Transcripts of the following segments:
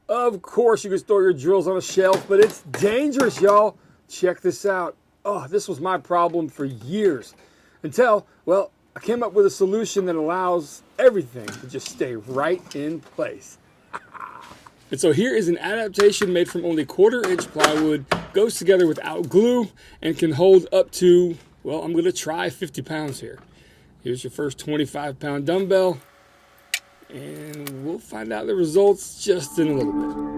Of course you can store your drills on a shelf, but it's dangerous, y'all. Check this out. Oh, this was my problem for years. Until, well, I came up with a solution that allows everything to just stay right in place. And so here is an adaptation made from only 1/4-inch plywood, goes together without glue, and can hold up to, well, I'm gonna try 50 pounds here. Here's your first 25-pound dumbbell, and we'll find out the results just in a little bit.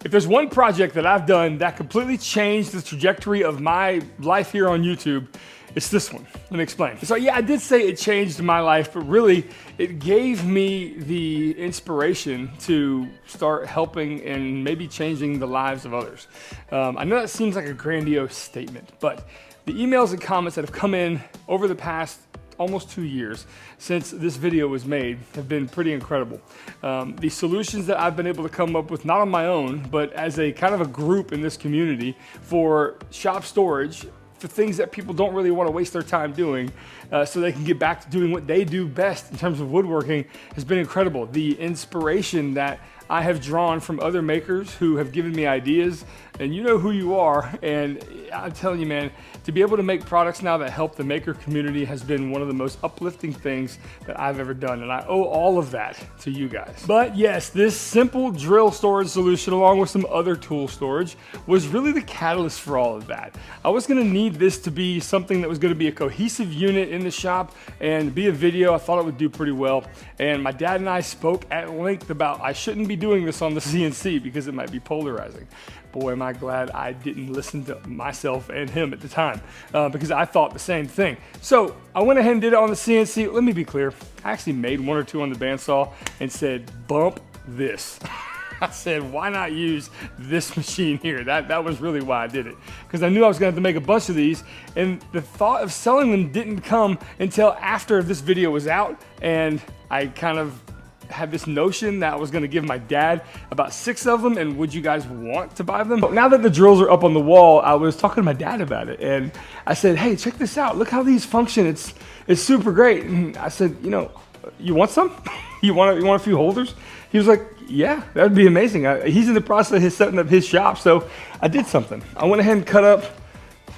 If there's one project that I've done that completely changed the trajectory of my life here on YouTube, it's this one. Let me explain. So yeah, I did say it changed my life, but really it gave me the inspiration to start helping and maybe changing the lives of others. I know that seems like a grandiose statement, but the emails and comments that have come in over the past almost 2 years since this video was made have been pretty incredible. The solutions that I've been able to come up with, not on my own, but as a kind of a group in this community for shop storage, for things that people don't really want to waste their time doing, so they can get back to doing what they do best in terms of woodworking, has been incredible. The inspiration that I have drawn from other makers who have given me ideas, and you know who you are, and I'm telling you, man, to be able to make products now that help the maker community has been one of the most uplifting things that I've ever done, and I owe all of that to you guys. But yes, this simple drill storage solution, along with some other tool storage, was really the catalyst for all of that. I was gonna need this to be something that was gonna be a cohesive unit in the shop and be a video. I thought it would do pretty well, and my dad and I spoke at length about I shouldn't be doing this on the CNC because it might be polarizing. Boy, am I glad I didn't listen to myself and him at the time, because I thought the same thing. So I went ahead and did it on the CNC. Let me be clear, I actually made 1 or 2 on the bandsaw and said, bump this. I said, why not use this machine here? That was really why I did it, because I knew I was gonna have to make a bunch of these, and the thought of selling them didn't come until after this video was out, and I kind of had this notion that I was gonna give my dad about 6 of them, and would you guys want to buy them? But now that the drills are up on the wall, I was talking to my dad about it, and I said, hey, check this out. Look how these function. It's super great. And I said, you know, you want some? you want a few holders? He was like, yeah, that'd be amazing. He's in the process of setting up his shop, so I did something. I went ahead and cut up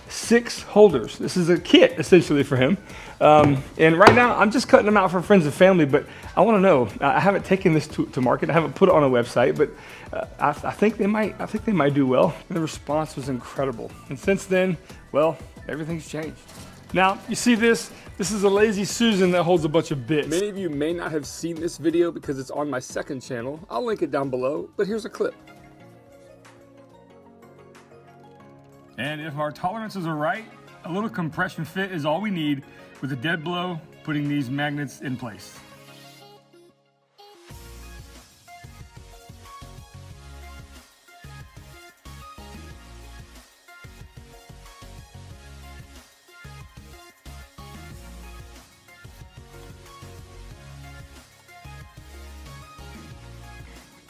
6 holders. This is a kit essentially for him. And right now I'm just cutting them out for friends and family, but I want to know, I haven't taken this to market. I haven't put it on a website, but I think they might do well. And the response was incredible. And since then, well, everything's changed. Now, you see this is a Lazy Susan that holds a bunch of bits. Many of you may not have seen this video because it's on my second channel. I'll link it down below, but here's a clip. And if our tolerances are right, a little compression fit is all we need with a dead blow, putting these magnets in place.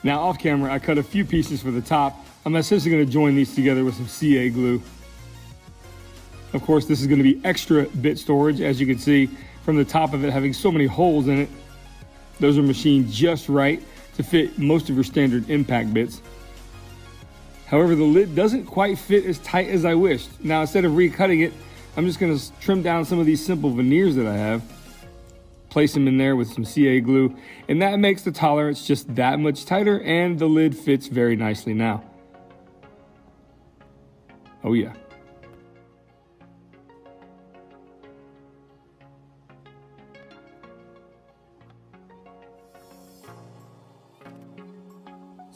Now off camera, I cut a few pieces for the top. I'm essentially gonna join these together with some CA glue. Of course, this is gonna be extra bit storage, as you can see from the top of it having so many holes in it. Those are machined just right to fit most of your standard impact bits. However, the lid doesn't quite fit as tight as I wished. Now, instead of recutting it, I'm just gonna trim down some of these simple veneers that I have, place them in there with some CA glue, and that makes the tolerance just that much tighter, and the lid fits very nicely now. Oh yeah.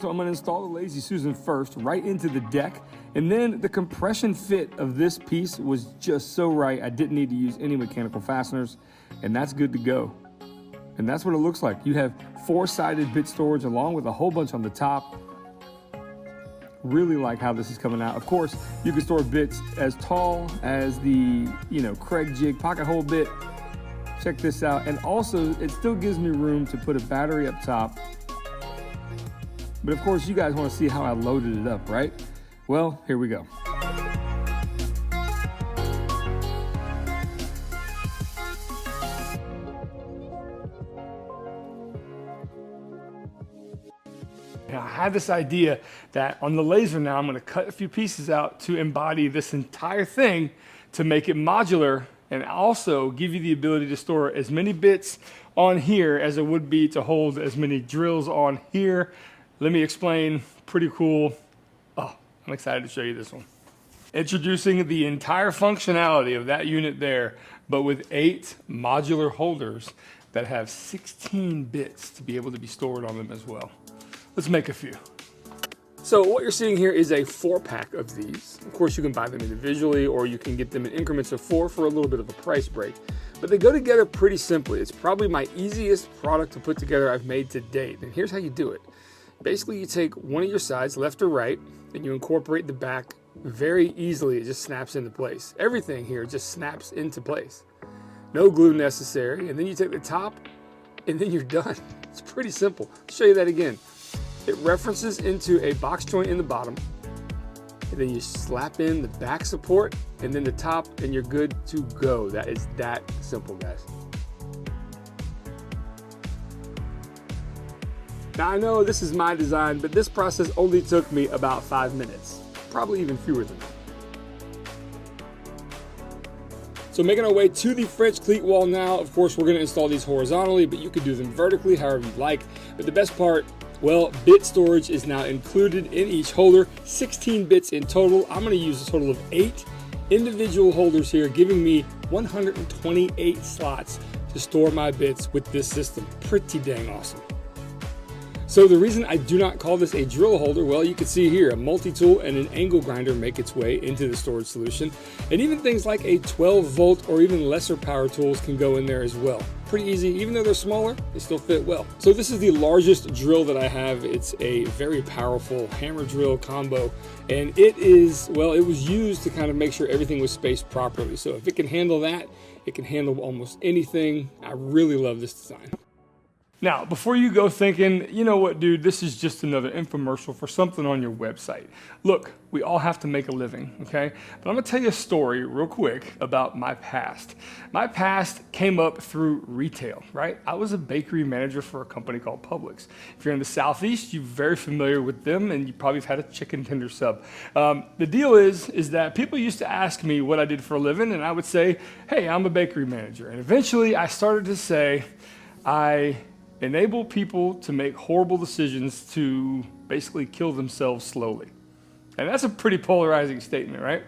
So I'm gonna install the Lazy Susan first, right into the deck, and then the compression fit of this piece was just so right, I didn't need to use any mechanical fasteners, and that's good to go. And that's what it looks like. You have 4-sided bit storage along with a whole bunch on the top. Really like how this is coming out. Of course, you can store bits as tall as the, Craig Jig pocket hole bit. Check this out. And also, it still gives me room to put a battery up top. But of course, you guys want to see how I loaded it up, right? Well, here we go. Now, I had this idea that on the laser now, I'm gonna cut a few pieces out to embody this entire thing to make it modular and also give you the ability to store as many bits on here as it would be to hold as many drills on here. Let me explain, pretty cool. Oh, I'm excited to show you this one. Introducing the entire functionality of that unit there, but with 8 modular holders that have 16 bits to be able to be stored on them as well. Let's make a few. So what you're seeing here is a 4-pack of these. Of course, you can buy them individually or you can get them in increments of 4 for a little bit of a price break. But they go together pretty simply. It's probably my easiest product to put together I've made to date. And here's how you do it. Basically, you take one of your sides, left or right, and you incorporate the back very easily. It just snaps into place. Everything here just snaps into place. No glue necessary. And then you take the top and then you're done. It's pretty simple. I'll show you that again. It references into a box joint in the bottom, and then you slap in the back support and then the top, and you're good to go. That is that simple, guys. Now I know this is my design, but this process only took me about 5 minutes, probably even fewer than that. So making our way to the French cleat wall now. Of course, we're going to install these horizontally, but you could do them vertically, however you'd like. But the best part, well, bit storage is now included in each holder, 16 bits in total. I'm going to use a total of 8 individual holders here, giving me 128 slots to store my bits with this system. Pretty dang awesome. So the reason I do not call this a drill holder, well, you can see here a multi-tool and an angle grinder make its way into the storage solution. And even things like a 12-volt or even lesser power tools can go in there as well. Pretty easy. Even though they're smaller, they still fit well. So this is the largest drill that I have. It's a very powerful hammer drill combo. And it is, well, it was used to kind of make sure everything was spaced properly. So if it can handle that, it can handle almost anything. I really love this design. Now, before you go thinking, you know what, dude, this is just another infomercial for something on your website. Look, we all have to make a living, okay? But I'm gonna tell you a story real quick about my past. My past came up through retail, right? I was a bakery manager for a company called Publix. If you're in the Southeast, you're very familiar with them, and you probably have had a chicken tender sub. The deal is that people used to ask me what I did for a living, and I would say, hey, I'm a bakery manager. And eventually I started to say, I enable people to make horrible decisions to basically kill themselves slowly. And that's a pretty polarizing statement, right?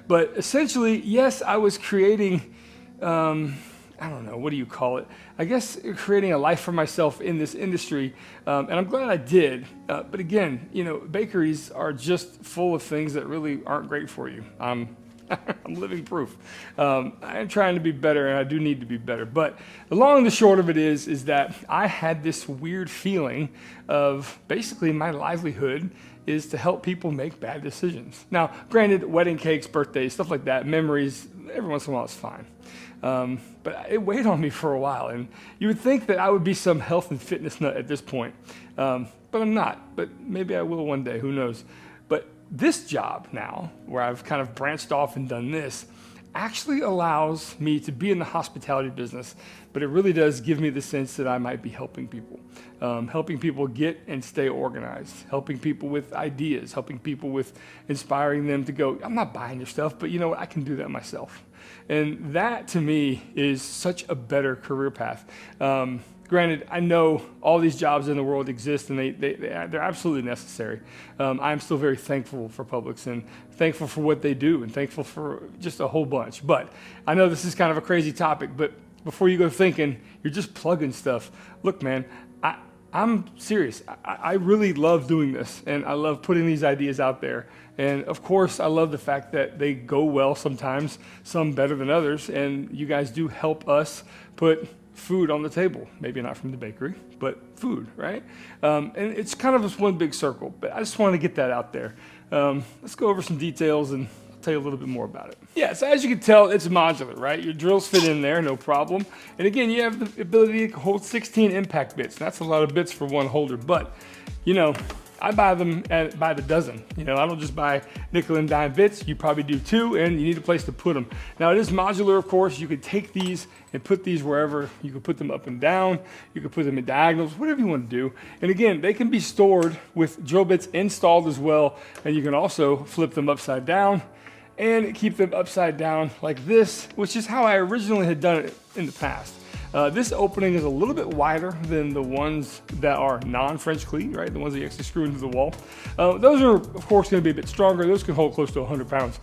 But essentially, yes, I was creating, I don't know, what do you call it? I guess creating a life for myself in this industry, and I'm glad I did. But again, you know, bakeries are just full of things that really aren't great for you. I'm living proof. I am trying to be better, and I do need to be better. But the long and the short of it is that I had this weird feeling of basically my livelihood is to help people make bad decisions. Now, granted, wedding cakes, birthdays, stuff like that, memories, every once in a while it's fine. But it weighed on me for a while, and you would think that I would be some health and fitness nut at this point. But I'm not, but maybe I will one day, who knows. But this job now, where I've kind of branched off and done this, actually allows me to be in the hospitality business, but it really does give me the sense that I might be helping people get and stay organized, helping people with ideas, helping people with inspiring them to go, I'm not buying your stuff, but you know what, I can do that myself. And that to me is such a better career path. Granted, I know all these jobs in the world exist and they're absolutely necessary. I'm still very thankful for Publix and thankful for what they do and thankful for just a whole bunch. But I know this is kind of a crazy topic, but before you go thinking you're just plugging stuff, look, man, I'm serious. I really love doing this, and I love putting these ideas out there. And of course, I love the fact that they go well sometimes, some better than others, and you guys do help us put food on the table. Maybe not from the bakery, but food, right? And it's kind of this one big circle, but I just want to get that out there. Let's go over some details and I'll tell you a little bit more about it. Yeah, so as you can tell, it's modular, right? Your drills fit in there, no problem. And again, you have the ability to hold 16 impact bits. That's a lot of bits for one holder, but you know, I buy them by the dozen. You know, I don't just buy nickel and dime bits. You probably do too, and you need a place to put them. Now it is modular, of course. You could take these and put these wherever. You could put them up and down. You could put them in diagonals, whatever you want to do. And again, they can be stored with drill bits installed as well. And you can also flip them upside down and keep them upside down like this, which is how I originally had done it in the past. This opening is a little bit wider than the ones that are non-French cleat, right? The ones that you actually screw into the wall. Those are, of course, going to be a bit stronger. Those can hold close to 100 pounds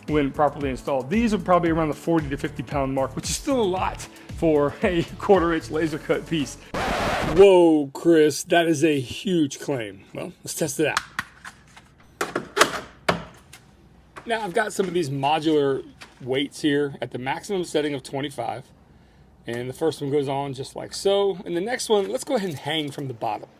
when properly installed. These are probably around the 40 to 50 pound mark, which is still a lot for a 1/4 inch laser cut piece. Whoa, Chris, that is a huge claim. Well, let's test it out. Now, I've got some of these modular weights here at the maximum setting of 25. And the first one goes on just like so. And the next one, let's go ahead and hang from the bottom.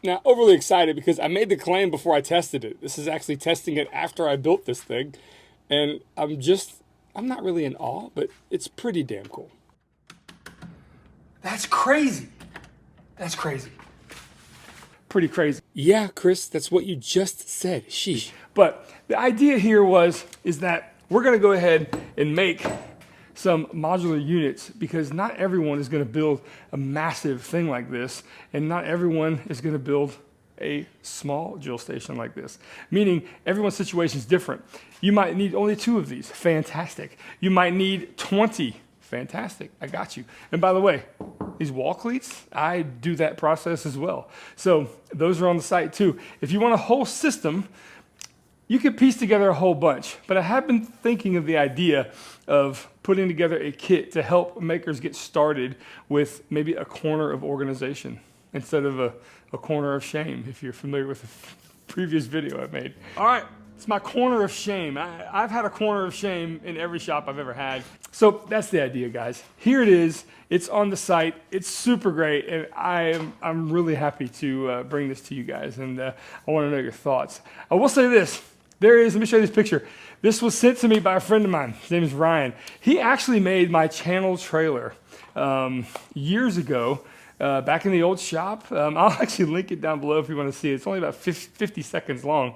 Now, overly excited because I made the claim before I tested it. This is actually testing it after I built this thing. And I'm not really in awe, but it's pretty damn cool. That's crazy. That's crazy. Pretty crazy. Yeah, Chris, that's what you just said. Sheesh. But the idea here is that we're gonna go ahead and make some modular units because not everyone is going to build a massive thing like this, and not everyone is going to build a small drill station like this, meaning everyone's situation is different. You might need only 2 of these, fantastic. You might need 20, fantastic, I got you. And by the way, these wall cleats, I do that process as well. So those are on the site too. If you want a whole system, you could piece together a whole bunch, but I have been thinking of the idea of putting together a kit to help makers get started with maybe a corner of organization instead of a corner of shame, if you're familiar with the previous video I made. All right, it's my corner of shame. I've had a corner of shame in every shop I've ever had. So that's the idea, guys. Here it is. It's on the site. It's super great, and I'm really happy to bring this to you guys, and I want to know your thoughts. I will say this. There it is. Let me show you this picture. This was sent to me by a friend of mine. His name is Ryan. He actually made my channel trailer years ago, back in the old shop. I'll actually link it down below if you want to see it. It's only about 50 seconds long.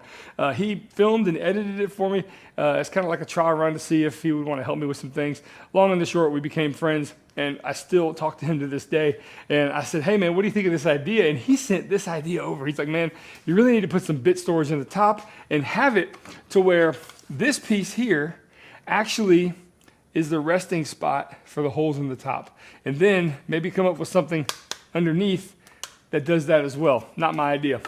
He filmed and edited it for me. It's kind of like a trial run to see if he would want to help me with some things. Long and the short, we became friends, and I still talk to him to this day. And I said, hey man, what do you think of this idea? And he sent this idea over. He's like, man, you really need to put some bit storage in the top and have it to where this piece here actually is the resting spot for the holes in the top. And then maybe come up with something underneath that does that as well. Not my idea.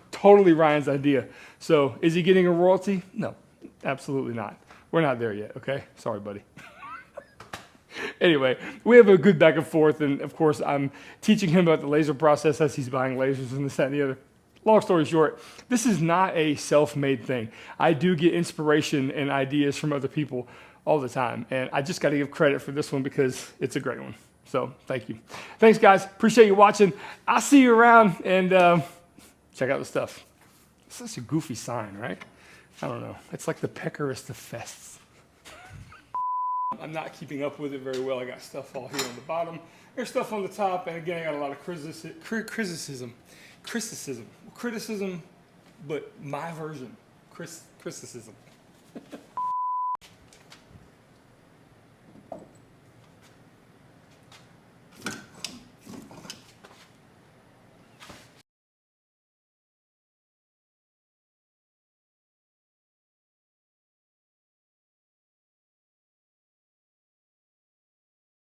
Totally Ryan's idea. So is he getting a royalty? No, absolutely not. We're not there yet, okay? Sorry, buddy. Anyway, we have a good back and forth, and of course I'm teaching him about the laser process as he's buying lasers and this, that, and the other. Long story short, this is not a self-made thing. I do get inspiration and ideas from other people all the time, and I just got to give credit for this one because it's a great one. So thank you. Thanks, guys. Appreciate you watching. I'll see you around, and check out the stuff. It's such a goofy sign, right? I don't know. It's like the Pecorist of fests. I'm not keeping up with it very well. I got stuff all here on the bottom. There's stuff on the top, and again, I got a lot of criticism, but my version, criticism.